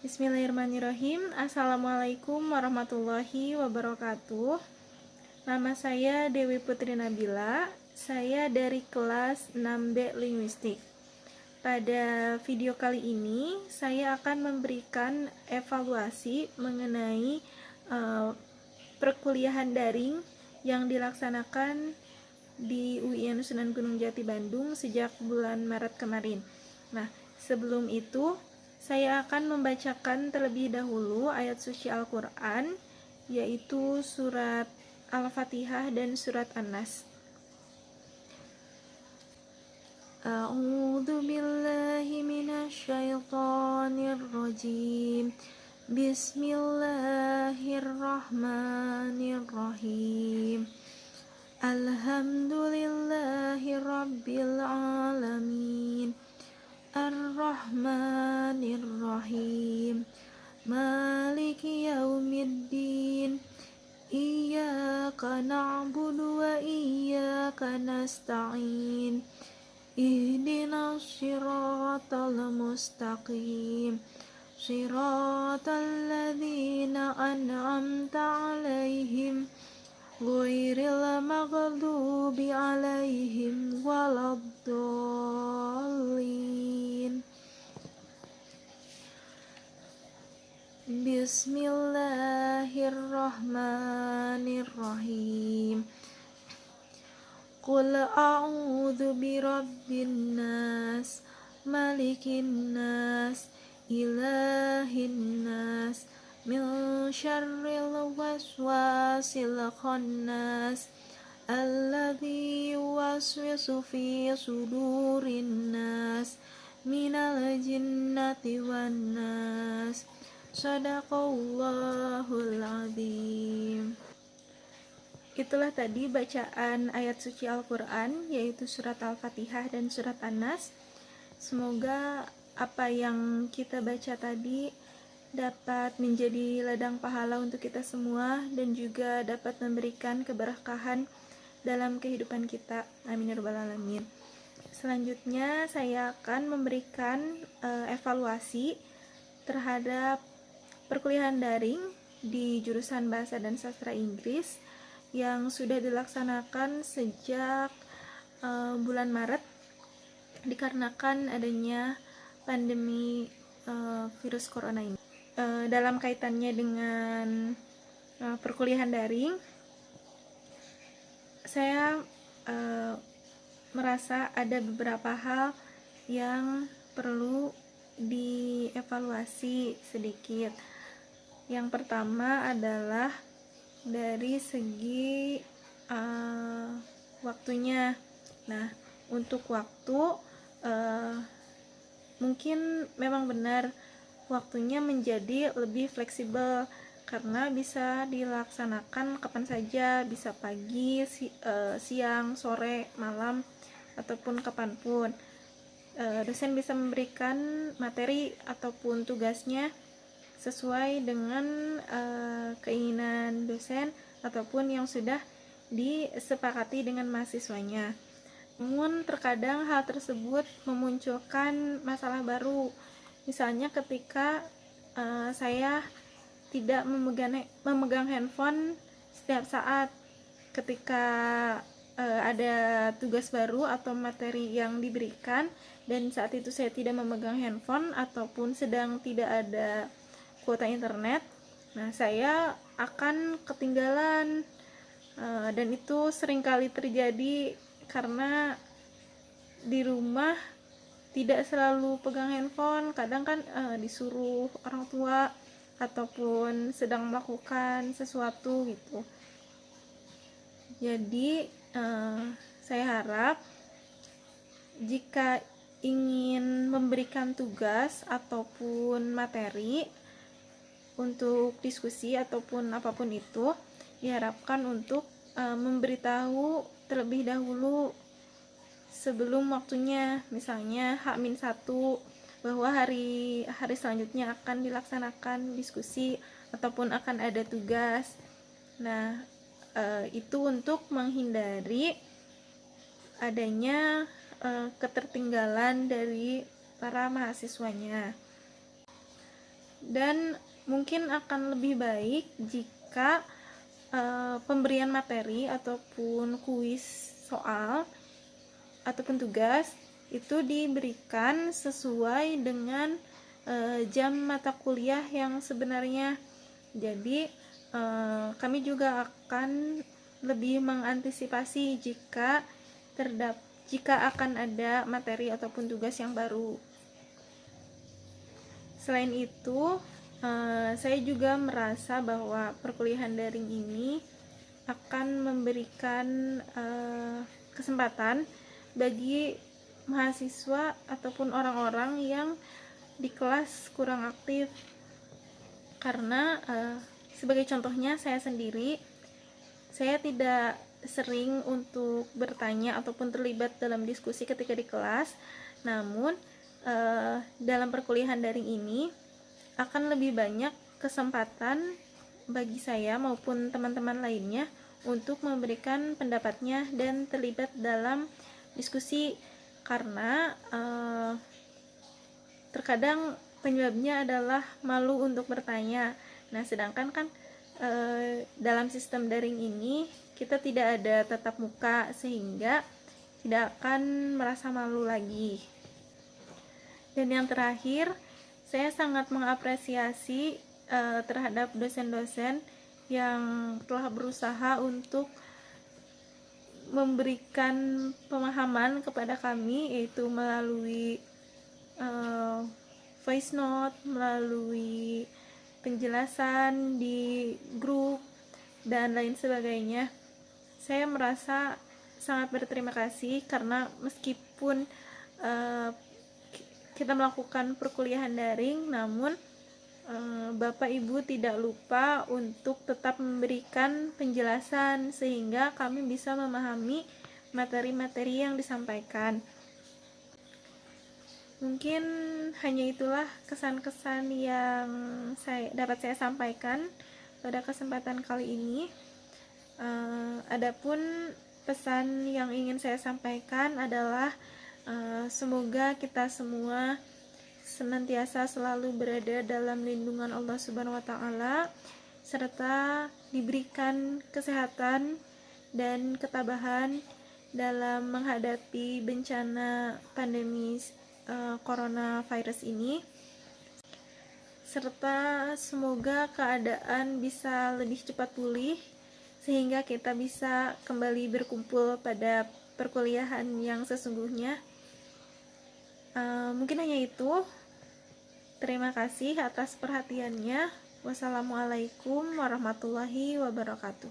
Bismillahirrahmanirrahim. Assalamualaikum warahmatullahi wabarakatuh. Nama saya Dewi Putri Nabila. Saya dari kelas 6B Linguistik. Pada video kali ini, saya akan memberikan evaluasi mengenai perkuliahan daring yang dilaksanakan di UIN Sunan Gunung Jati Bandung sejak bulan Maret kemarin. Nah, sebelum itu saya akan membacakan terlebih dahulu ayat suci Al-Quran, yaitu surat Al-Fatihah dan surat An-Nas. A'udzu billahi minasyaitonir rajim. Bismillahirrahmanirrahim. Alhamdulillahi rabbil alamin. Ar-Rahmanir-Rahim. Maliki yaumiddin. Iyyaka na'budu wa iyyaka nasta'in. Ihdinas siratal mustaqim. Siratal ladzina an'amta 'alaihim ghairil maghdubi 'alaihim waladdallin. Bismillahirrahmanirrahim. Qul a'udzu birabbin nas, malikin nas, ilahin nas, min syarril waswasil khannas, alladzi yuwaswisu fi sudurin nas, minal jinnati wan nas. Shadaqallahul azim. Itulah tadi bacaan ayat suci Al-Quran, yaitu surat Al-Fatihah dan surat An-Nas. Semoga apa yang kita baca tadi dapat menjadi ladang pahala untuk kita semua dan juga dapat memberikan keberkahan dalam kehidupan kita. Amin ya rabbal alamin. Selanjutnya saya akan memberikan evaluasi terhadap perkuliahan daring di jurusan Bahasa dan Sastra Inggris yang sudah dilaksanakan sejak bulan Maret dikarenakan adanya pandemi virus corona ini. Dalam kaitannya dengan perkuliahan daring, saya merasa ada beberapa hal yang perlu dievaluasi sedikit. Yang pertama adalah dari segi waktunya. Nah, untuk waktu mungkin memang benar waktunya menjadi lebih fleksibel karena bisa dilaksanakan kapan saja, bisa pagi, siang, sore, malam, ataupun kapanpun. Dosen bisa memberikan materi ataupun tugasnya sesuai dengan keinginan dosen ataupun yang sudah disepakati dengan mahasiswanya. Namun terkadang hal tersebut memunculkan masalah baru. Misalnya ketika saya tidak memegang handphone setiap saat ketika ada tugas baru atau materi yang diberikan, dan saat itu saya tidak memegang handphone ataupun sedang tidak ada kuota internet, nah saya akan ketinggalan, dan itu seringkali terjadi karena di rumah tidak selalu pegang handphone, kadang kan disuruh orang tua ataupun sedang melakukan sesuatu gitu. Jadi saya harap jika ingin memberikan tugas ataupun materi untuk diskusi ataupun apapun itu, diharapkan untuk memberitahu terlebih dahulu sebelum waktunya, misalnya H-1 bahwa hari selanjutnya akan dilaksanakan diskusi ataupun akan ada tugas. Nah, itu untuk menghindari adanya ketertinggalan dari para mahasiswanya. dan mungkin akan lebih baik jika pemberian materi ataupun kuis soal ataupun tugas itu diberikan sesuai dengan jam mata kuliah yang sebenarnya. Jadi kami juga akan lebih mengantisipasi jika akan ada materi ataupun tugas yang baru. Selain itu, saya juga merasa bahwa perkuliahan daring ini akan memberikan kesempatan bagi mahasiswa ataupun orang-orang yang di kelas kurang aktif, karena sebagai contohnya saya sendiri, saya tidak sering untuk bertanya ataupun terlibat dalam diskusi ketika di kelas. Namun dalam perkuliahan daring ini akan lebih banyak kesempatan bagi saya maupun teman-teman lainnya untuk memberikan pendapatnya dan terlibat dalam diskusi, karena terkadang penyebabnya adalah malu untuk bertanya. Nah, sedangkan kan dalam sistem daring ini kita tidak ada tatap muka, sehingga tidak akan merasa malu lagi. Dan yang terakhir, saya sangat mengapresiasi terhadap dosen-dosen yang telah berusaha untuk memberikan pemahaman kepada kami, yaitu melalui voice note, melalui penjelasan di grup, dan lain sebagainya. Saya merasa sangat berterima kasih karena meskipun kita melakukan perkuliahan daring, namun Bapak Ibu tidak lupa untuk tetap memberikan penjelasan sehingga kami bisa memahami materi-materi yang disampaikan. Mungkin hanya itulah kesan-kesan yang dapat saya sampaikan pada kesempatan kali ini. Adapun pesan yang ingin saya sampaikan adalah semoga kita semua senantiasa selalu berada dalam lindungan Allah Subhanahu wa Ta'ala, serta diberikan kesehatan dan ketabahan dalam menghadapi bencana pandemi coronavirus ini, serta semoga keadaan bisa lebih cepat pulih sehingga kita bisa kembali berkumpul pada perkuliahan yang sesungguhnya. Mungkin hanya itu. Terima kasih atas perhatiannya. Wassalamualaikum warahmatullahi wabarakatuh.